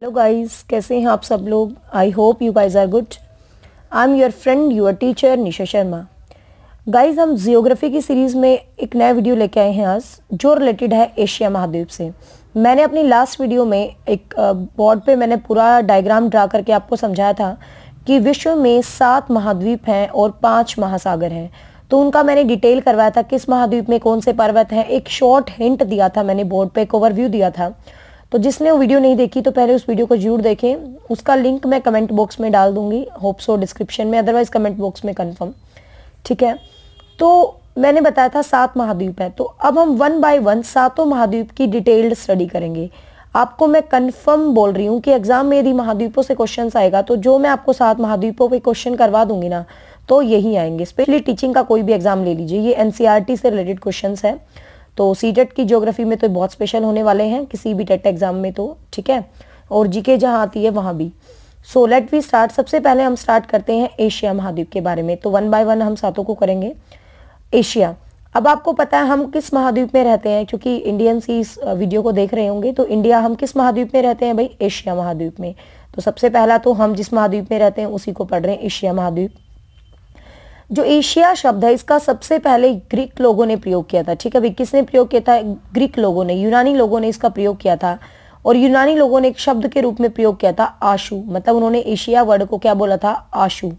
Hello guys, कैसे हैं आप सब लोग। I hope you guys are good. I am your friend your teacher Nisha Sharma. Guys, हम जियोग्राफी की सीरीज़ में एक नया वीडियो लेके आए हैं आज, जो रिलेटेड है एशिया महाद्वीप से। मैंने अपनी लास्ट वीडियो में एक बोर्ड पे मैंने पूरा डायग्राम ड्रा करके आपको समझाया था कि विश्व में 7 महाद्वीप हैं और 5 महासागर हैं। तो उनका मैंने डिटेल करवाया था, किस महाद्वीप में कौन से पर्वत हैं। एक शॉर्ट हिंट दिया था मैंने, बोर्ड पे एक ओवरव्यू दिया था। तो जिसने वो वीडियो नहीं देखी तो पहले उस वीडियो को जरूर देखें। उसका लिंक मैं कमेंट बॉक्स में डाल दूंगी, होप सो डिस्क्रिप्शन में, अदरवाइज कमेंट बॉक्स में कंफर्म। ठीक है, तो मैंने बताया था 7 महाद्वीप हैं। तो अब हम 1 बाय 1 सातों महाद्वीप की डिटेल्ड स्टडी करेंगे। आपको मैं कंफर्म बोल रही हूँ कि एग्जाम में यदि महाद्वीपों से क्वेश्चन आएगा तो जो मैं आपको 7 महाद्वीपों पे क्वेश्चन करवा दूंगी ना, तो यही आएंगे। स्पेशली टीचिंग का कोई भी एग्जाम ले लीजिए, ये एनसीईआरटी से रिलेटेड क्वेश्चन है। तो सीटेट की ज्योग्राफी में तो बहुत स्पेशल होने वाले हैं, किसी भी टेट एग्जाम में तो ठीक है, और जीके जहाँ आती है वहाँ भी। So let we start. सबसे पहले हम स्टार्ट करते हैं एशिया महाद्वीप के बारे में। तो 1 बाय 1 हम सातों को करेंगे। एशिया, अब आपको पता है हम किस महाद्वीप में रहते हैं, क्योंकि इंडियंस ही इस वीडियो को देख रहे होंगे। तो इंडिया, हम किस महाद्वीप में रहते हैं भाई? एशिया महाद्वीप में। तो सबसे पहला तो हम जिस महाद्वीप में रहते हैं उसी को पढ़ रहे हैं, एशिया महाद्वीप। जो एशिया शब्द है, इसका सबसे पहले ग्रीक लोगों ने प्रयोग किया था। ठीक है भाई, किसने प्रयोग किया था? ग्रीक लोगों ने, यूनानी लोगों ने इसका प्रयोग किया था। और यूनानी लोगों ने एक शब्द के रूप में प्रयोग किया था, आशु। मतलब उन्होंने एशिया वर्ड को क्या बोला था? आशु।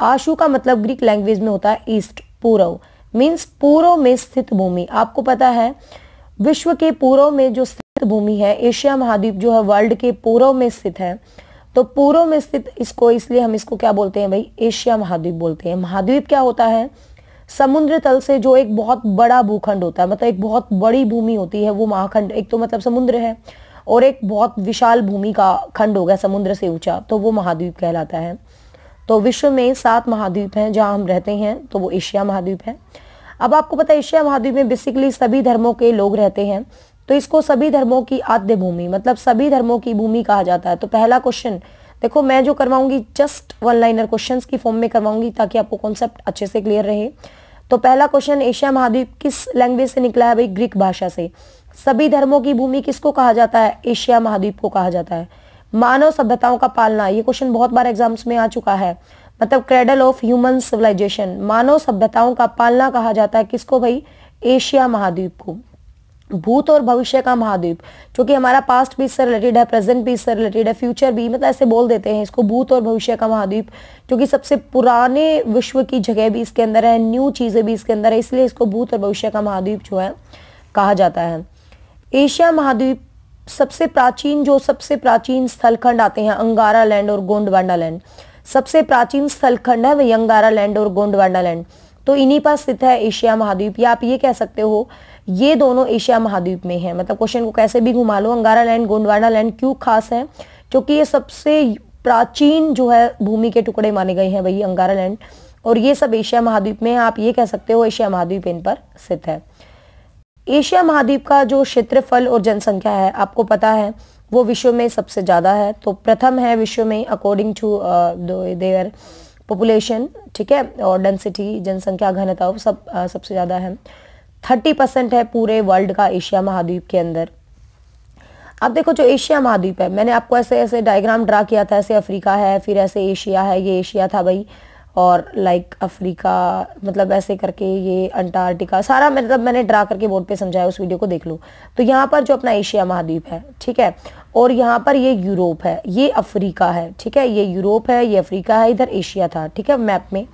आशु का मतलब ग्रीक लैंग्वेज में होता है ईस्ट, पूर्व, मीन्स पूर्व में स्थित भूमि। आपको पता है विश्व के पूर्व में जो स्थित भूमि है, एशिया महाद्वीप जो है वर्ल्ड के पूर्व में स्थित है। तो पूर्व में स्थित इसको, इसलिए हम इसको क्या बोलते हैं भाई? एशिया महाद्वीप बोलते हैं। महाद्वीप क्या होता है? समुद्र तल से जो एक बहुत बड़ा भूखंड होता है, मतलब एक बहुत बड़ी भूमि होती है, वो महाखंड। एक तो मतलब समुद्र है और एक बहुत विशाल भूमि का खंड हो गया समुद्र से ऊंचा, तो वो महाद्वीप कहलाता है। तो विश्व में 7 महाद्वीप हैं जहां हम रहते हैं, तो वो एशिया महाद्वीप है। अब आपको पता है एशिया महाद्वीप में बेसिकली सभी धर्मों के लोग रहते हैं, तो इसको सभी धर्मों की आद्य भूमि, मतलब सभी धर्मों की भूमि कहा जाता है। तो पहला क्वेश्चन देखो, मैं जो करवाऊंगी जस्ट 1 लाइनर क्वेश्चंस की फॉर्म में करवाऊंगी ताकि आपको कॉन्सेप्ट अच्छे से क्लियर रहे। तो पहला क्वेश्चन, एशिया महाद्वीप किस लैंग्वेज से निकला है भाई? ग्रीक भाषा से। सभी धर्मों की भूमि किसको कहा जाता है? एशिया महाद्वीप को कहा जाता है। मानव सभ्यताओं का पालना, ये क्वेश्चन बहुत बार एग्जाम्स में आ चुका है। मतलब क्रेडल ऑफ ह्यूमन सिविलाइजेशन, मानव सभ्यताओं का पालना कहा जाता है किसको भाई? एशिया महाद्वीप को। भूत और भविष्य का महाद्वीप, क्योंकि हमारा पास्ट भी इससे रिलेटेड है, प्रेजेंट भी इससे रिलेटेड है, फ्यूचर भी, मतलब ऐसे बोल देते हैं इसको भूत और भविष्य का महाद्वीप, क्योंकि सबसे पुराने विश्व की जगह भी इसके अंदर है, न्यू चीजें भी इसके अंदर है, इसलिए इसको भूत और भविष्य का महाद्वीप जो है कहा जाता है। एशिया महाद्वीप सबसे प्राचीन स्थलखंड आते हैं अंगारा लैंड और गोंडवाना लैंड। सबसे प्राचीन स्थलखंड है वही अंगारा लैंड और गोंडवाना लैंड, तो इन्हीं पर स्थित है एशिया महाद्वीप। या आप ये कह सकते हो ये दोनों एशिया महाद्वीप में है। मतलब क्वेश्चन को कैसे भी घुमा लो, अंगारा लैंड गोंडवाना लैंड क्यों खास है? क्योंकि ये सबसे प्राचीन जो है भूमि के टुकड़े माने गए हैं वही अंगारा लैंड, और ये सब एशिया महाद्वीप में है। आप ये कह सकते हो एशिया महाद्वीप इन पर स्थित है। एशिया महाद्वीप का जो क्षेत्रफल और जनसंख्या है, आपको पता है वो विश्व में सबसे ज्यादा है। तो प्रथम है विश्व में अकॉर्डिंग टू देयर पॉपुलेशन, ठीक है, और डेंसिटी, जनसंख्या घनत्व सब सबसे ज्यादा है। 30% है पूरे वर्ल्ड का एशिया महाद्वीप के अंदर। अब देखो जो एशिया महाद्वीप है, मैंने आपको ऐसे ऐसे डायग्राम ड्रा किया था, ऐसे अफ्रीका है, फिर ऐसे एशिया है, ये एशिया था भाई, और लाइक अफ्रीका, मतलब ऐसे करके ये अंटार्कटिका, सारा मतलब मैंने ड्रा करके बोर्ड पे समझाया, उस वीडियो को देख लो। तो यहाँ पर जो अपना एशिया महाद्वीप है, ठीक है, और यहाँ पर ये यूरोप है, ये अफ्रीका है, ठीक है, ये यूरोप है, ये अफ्रीका है, इधर एशिया था, ठीक है, मैप में।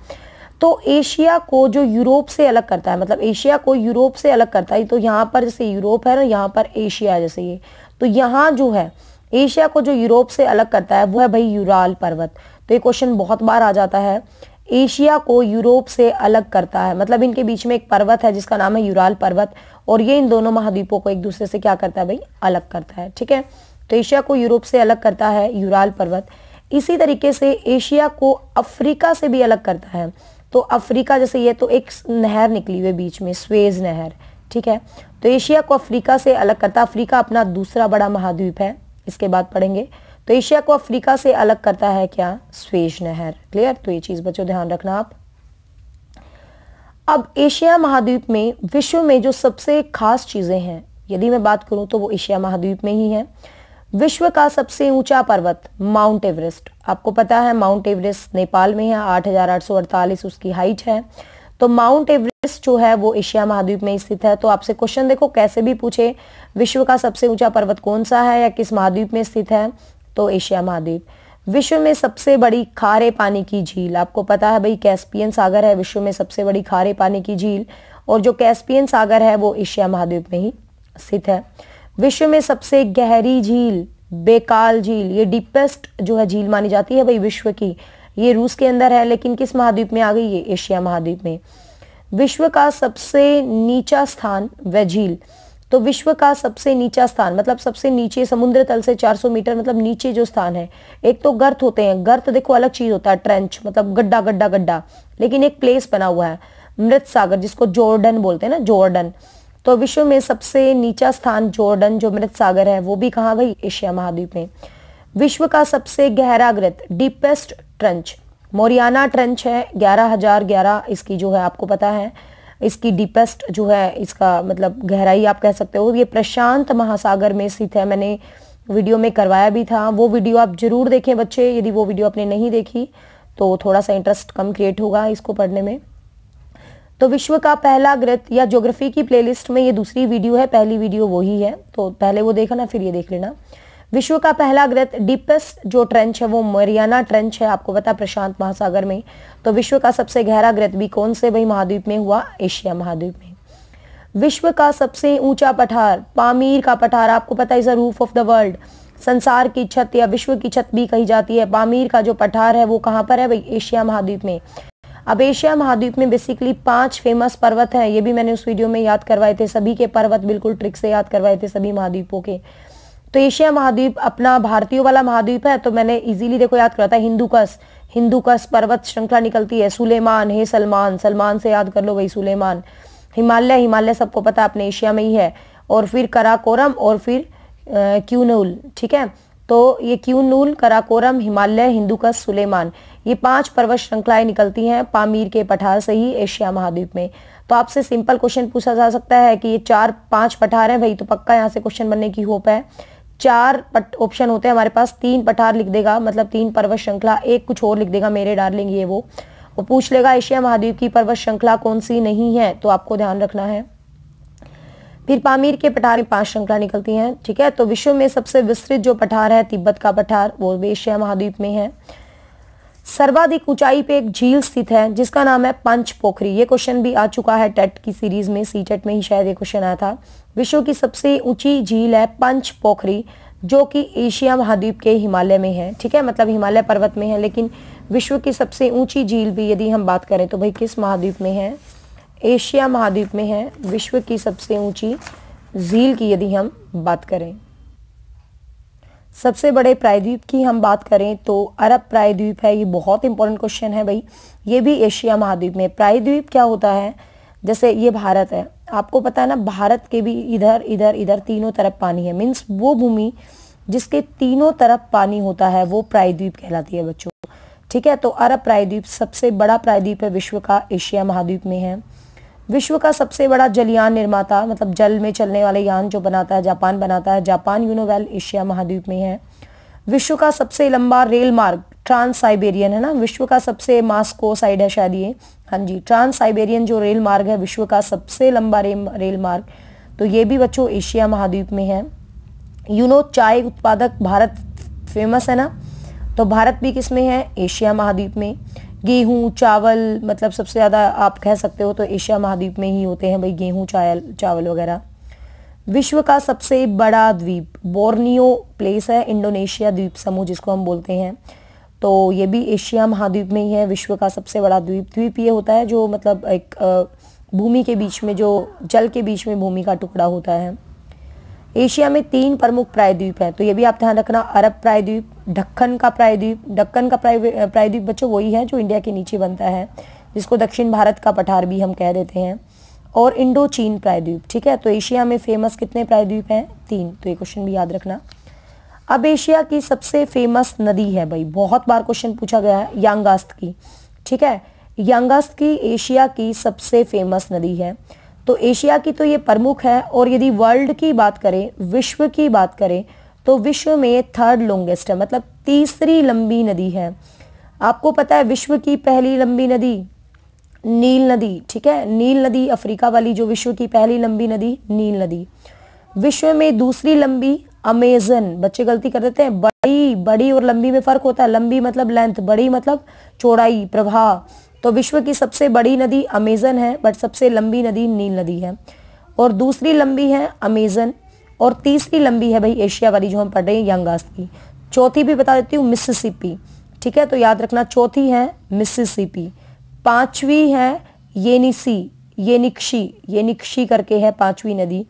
तो एशिया को जो यूरोप से अलग करता है, मतलब एशिया को यूरोप से अलग करता है, तो यहाँ पर जैसे यूरोप है ना, यहाँ पर एशिया है जैसे ये, तो यहाँ जो है एशिया को जो यूरोप से अलग करता है वो है भाई यूराल पर्वत। तो ये क्वेश्चन बहुत बार आ जाता है, एशिया को यूरोप से अलग करता है, मतलब इनके बीच में एक पर्वत है जिसका नाम है यूराल पर्वत, और ये इन दोनों महाद्वीपों को एक दूसरे से क्या करता है भाई? अलग करता है, ठीक है। तो एशिया को यूरोप से अलग करता है यूराल पर्वत। इसी तरीके से एशिया को अफ्रीका से भी अलग करता है। तो अफ्रीका जैसे ये तो एक नहर निकली हुई बीच में, स्वेज नहर, ठीक है, तो एशिया को अफ्रीका से अलग करता है। अफ्रीका अपना दूसरा बड़ा महाद्वीप है, इसके बाद पढ़ेंगे। तो एशिया को अफ्रीका से अलग करता है क्या? स्वेज नहर। क्लियर? तो ये चीज बच्चों ध्यान रखना आप। अब एशिया महाद्वीप में विश्व में जो सबसे खास चीजें हैं, यदि मैं बात करूं तो वो एशिया महाद्वीप में ही है। विश्व का सबसे ऊंचा पर्वत माउंट एवरेस्ट। आपको पता है माउंट एवरेस्ट नेपाल में है, 8,848 उसकी हाइट है। तो माउंट एवरेस्ट जो है वो एशिया महाद्वीप में स्थित है। तो आपसे क्वेश्चन देखो कैसे भी पूछे, विश्व का सबसे ऊंचा पर्वत कौन सा है या किस महाद्वीप में स्थित है, तो एशिया महाद्वीप। विश्व में सबसे बड़ी खारे पानी की झील, आपको पता है भाई कैस्पियन सागर है विश्व में सबसे बड़ी खारे पानी की झील, और जो कैस्पियन सागर है वो एशिया महाद्वीप में ही स्थित है। विश्व में सबसे गहरी झील बेकाल झील, ये डीपेस्ट जो है झील मानी जाती है भाई विश्व की, ये रूस के अंदर है, लेकिन किस महाद्वीप में आ गई, ये एशिया महाद्वीप में। विश्व का सबसे नीचा स्थान व झील, तो विश्व का सबसे नीचा स्थान मतलब सबसे नीचे समुद्र तल से 400 मीटर मतलब नीचे जो स्थान है, एक तो गर्त होते हैं, गर्त देखो अलग चीज होता है, ट्रेंच मतलब गड्ढा गड्ढा गड्ढा, लेकिन एक प्लेस बना हुआ है मृत सागर जिसको जॉर्डन बोलते हैं ना, जॉर्डन। तो विश्व में सबसे नीचा स्थान जॉर्डन जो मृत सागर है वो भी कहाँ भाई, एशिया महाद्वीप में। विश्व का सबसे गहरा ग्रत डीपेस्ट ट्रेंच मोरियाना ट्रेंच है, 11,011 इसकी जो है आपको पता है, इसकी डीपेस्ट जो है इसका मतलब गहराई आप कह सकते हो। ये प्रशांत महासागर में स्थित है, मैंने वीडियो में करवाया भी था, वो वीडियो आप जरूर देखें बच्चे, यदि वो वीडियो आपने नहीं देखी तो थोड़ा सा इंटरेस्ट कम क्रिएट होगा इसको पढ़ने में। तो विश्व का पहला ग्रत या ज्योग्राफी की प्लेलिस्ट में ये दूसरी वीडियो है, पहली वीडियो वही है, तो पहले वो देखना फिर ये देख लेना। विश्व का पहला ग्रत डीपेस्ट जो ट्रेंच है वो मोरियाना ट्रेंच है, आपको पता प्रशांत महासागर में। तो विश्व का सबसे गहरा ग्रत भी कौन से भाई महाद्वीप में हुआ, एशिया महाद्वीप में। विश्व का सबसे ऊंचा पठार पामीर का पठार, आपको पता है is a roof of the world, संसार की छत या विश्व की छत भी कही जाती है। पामीर का जो पठार है वो कहाँ पर है भाई, एशिया महाद्वीप में। अब एशिया महाद्वीप में बेसिकली 5 फेमस पर्वत हैं, ये भी मैंने उस वीडियो में याद करवाए थे, सभी के पर्वत बिल्कुल ट्रिक से याद करवाए थे सभी महाद्वीपों के। तो एशिया महाद्वीप अपना भारतीयों वाला महाद्वीप है, तो मैंने इजीली देखो याद करा था, हिंदुकस पर्वत श्रृंखला निकलती है, सुलेमान है, सलमान, सलमान से याद कर लो भाई सुलेमान। हिमालय सबको पता अपने एशिया में ही है, और फिर कराकोरम और फिर क्यूनूल, ठीक है। तो ये क्यूनूल, कराकोरम, हिमालय, हिंदुकस, सुलेमान, ये 5 पर्वत श्रृंखलाएं निकलती हैं पामीर के पठार से ही एशिया महाद्वीप में। तो आपसे सिंपल क्वेश्चन पूछा जा सकता है कि ये 4-5 पठार हैं भाई, तो पक्का यहाँ से क्वेश्चन बनने की होप है। 4 ऑप्शन होते हैं हमारे पास, 3 पठार लिख देगा मतलब 3 पर्वत श्रृंखला, एक कुछ और लिख देगा मेरे डार्लिंग ये वो पूछ लेगा एशिया महाद्वीप की पर्वत श्रृंखला कौन सी नहीं है, तो आपको ध्यान रखना है। फिर पामीर के पठार में 5 श्रृंखला निकलती हैं, ठीक है। तो विश्व में सबसे विस्तृत जो पठार है तिब्बत का पठार, वो भी एशिया महाद्वीप में है। सर्वाधिक ऊंचाई पे एक झील स्थित है जिसका नाम है पंच पोखरी, ये क्वेश्चन भी आ चुका है टेट की सीरीज में, सीटेट में ही शायद ये क्वेश्चन आया था। विश्व की सबसे ऊंची झील है पंच पोखरी जो कि एशिया महाद्वीप के हिमालय में है, ठीक है, मतलब हिमालय पर्वत में है। लेकिन विश्व की सबसे ऊंची झील भी यदि हम बात करें तो भाई किस महाद्वीप में है, एशिया महाद्वीप में है। विश्व की सबसे ऊंची झील की यदि हम बात करें, सबसे बड़े प्रायद्वीप की हम बात करें तो अरब प्रायद्वीप है, ये बहुत इंपॉर्टेंट क्वेश्चन है भाई, ये भी एशिया महाद्वीप में। प्रायद्वीप क्या होता है, जैसे ये भारत है, आपको पता है ना, भारत के भी इधर इधर इधर तीनों तरफ पानी है, मीन्स वो भूमि जिसके तीनों तरफ पानी होता है वो प्रायद्वीप कहलाती है बच्चों, ठीक है। तो अरब प्रायद्वीप सबसे बड़ा प्रायद्वीप है विश्व का, एशिया महाद्वीप में है। विश्व का सबसे बड़ा जलयान निर्माता मतलब जल में चलने वाले यान जो बनाता है जापान बनाता है, जापान यूनोवेल एशिया महाद्वीप में है। विश्व का सबसे लंबा रेल मार्ग ट्रांस साइबेरियन है ना, विश्व का सबसे मास्को साइड है शायद ये, हाँ जी, ट्रांस साइबेरियन जो रेल मार्ग है विश्व का सबसे लंबा रेल मार्ग, तो ये भी बच्चों एशिया महाद्वीप में है। चाय उत्पादक भारत फेमस है ना, तो भारत भी किस में है, एशिया महाद्वीप में। गेहूं चावल मतलब सबसे ज़्यादा आप कह सकते हो तो एशिया महाद्वीप में ही होते हैं भाई, गेहूं चावल वगैरह। विश्व का सबसे बड़ा द्वीप बोर्नियो प्लेस है, इंडोनेशिया द्वीप समूह जिसको हम बोलते हैं, तो ये भी एशिया महाद्वीप में ही है। विश्व का सबसे बड़ा द्वीप ये होता है जो मतलब एक भूमि के बीच में, जो जल के बीच में भूमि का टुकड़ा होता है। एशिया में 3 प्रमुख प्रायद्वीप हैं, तो ये भी आप ध्यान रखना, अरब प्रायद्वीप, ढक्कन का प्रायद्वीप बच्चों वही है जो इंडिया के नीचे बनता है, जिसको दक्षिण भारत का पठार भी हम कह देते हैं, और इंडो चीन प्रायद्वीप, ठीक है। तो एशिया में फेमस कितने प्रायद्वीप हैं, 3, तो ये क्वेश्चन भी याद रखना। अब एशिया की सबसे फेमस नदी है भाई, बहुत बार क्वेश्चन पूछा गया है, यांगास्त की, ठीक है, यांगास्त की एशिया की सबसे फेमस नदी है। तो एशिया की तो ये प्रमुख है, और यदि वर्ल्ड की बात करें, विश्व की बात करें, तो विश्व में थर्ड लॉन्गेस्ट है, मतलब तीसरी लंबी नदी है। आपको पता है विश्व की पहली लंबी नदी नील नदी, ठीक है, नील नदी, अफ्रीका वाली जो विश्व की पहली लंबी नदी नील नदी। विश्व में दूसरी लंबी अमेजन, बच्चे गलती कर देते हैं, बड़ी बड़ी और लंबी में फर्क होता है, लंबी मतलब लेंथ, बड़ी मतलब चौड़ाई, प्रवाह। तो विश्व की सबसे बड़ी नदी अमेजन है, बट सबसे लंबी नदी नील नदी है। और दूसरी लंबी है अमेजन, और तीसरी लंबी है भाई एशिया वाली जो हम पढ़ रहे हैं यंगास की। चौथी भी बता देती हूँ मिसिसिपी, ठीक है, तो याद रखना चौथी है मिसिसिपी। पांचवी है येनिक्शी करके है पांचवी नदी।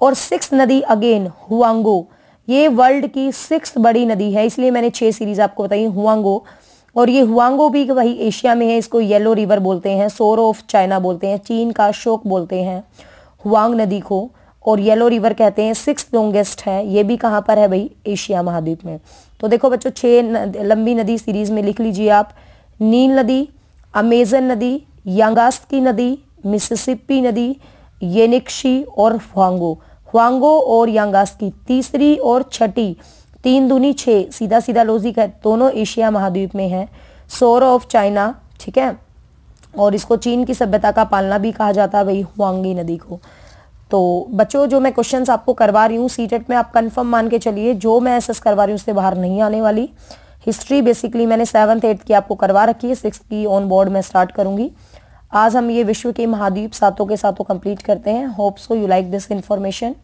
और सिक्स नदी अगेन हुआंगो, ये वर्ल्ड की सिक्स बड़ी नदी है, इसलिए मैंने 6 सीरीज आपको बताई हुआंगो। और ये हुआंगो भी भाई एशिया में है, इसको येलो रिवर बोलते हैं, सोर ऑफ चाइना बोलते हैं, चीन का शोक बोलते हैं हुआंग नदी को, और येलो रिवर कहते हैं। 6 लॉन्गेस्ट है, ये भी कहाँ पर है भाई एशिया महाद्वीप में। तो देखो बच्चों 6 लंबी नदी सीरीज में लिख लीजिए आप, नील नदी, अमेजन नदी, यांगास्की नदी, मिसिसिपी नदी, येनिक्शी और हुआंगो और यांगास्की तीसरी और छठी, 3 दूनी 6, सीधा सीधा लॉजिक है, दोनों एशिया महाद्वीप में है। सोर ऑफ चाइना, ठीक है, और इसको चीन की सभ्यता का पालना भी कहा जाता है भाई हुआंगी नदी को। तो बच्चों जो मैं क्वेश्चंस आपको करवा रही हूँ सीटेट में, आप कंफर्म मान के चलिए जो मैं एसएस करवा रही हूँ उससे बाहर नहीं आने वाली। हिस्ट्री बेसिकली मैंने 7th 8th की आपको करवा रखी है, 6th की ऑन बोर्ड में स्टार्ट करूंगी। आज हम ये विश्व के महाद्वीप सातों के सातों कंप्लीट करते हैं। Hope so you like this information.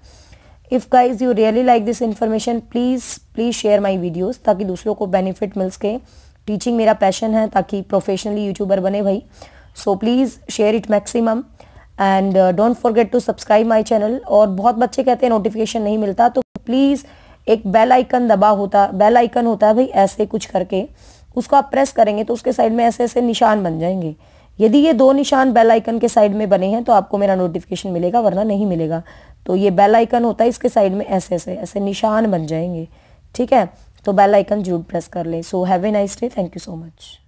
If guys you really like this information please share my videos, ताकि दूसरों को बेनिफिट मिल सके। टीचिंग मेरा पैशन है, ताकि प्रोफेशनली यूट्यूबर बने भाई। So please share it maximum and don't forget to subscribe my channel. और बहुत बच्चे कहते हैं नोटिफिकेशन नहीं मिलता, तो प्लीज एक बेल आइकन बेल आइकन होता है भाई ऐसे कुछ करके, उसको आप प्रेस करेंगे तो उसके साइड में ऐसे ऐसे निशान बन जाएंगे। यदि ये 2 निशान बेल आइकन के साइड में बने हैं तो आपको मेरा नोटिफिकेशन मिलेगा, वरना नहीं मिलेगा। तो ये बेल आइकन होता है, इसके साइड में ऐसे ऐसे ऐसे निशान बन जाएंगे, ठीक है, तो बेल आइकन जरूर प्रेस कर ले। So have a nice day, thank you so much.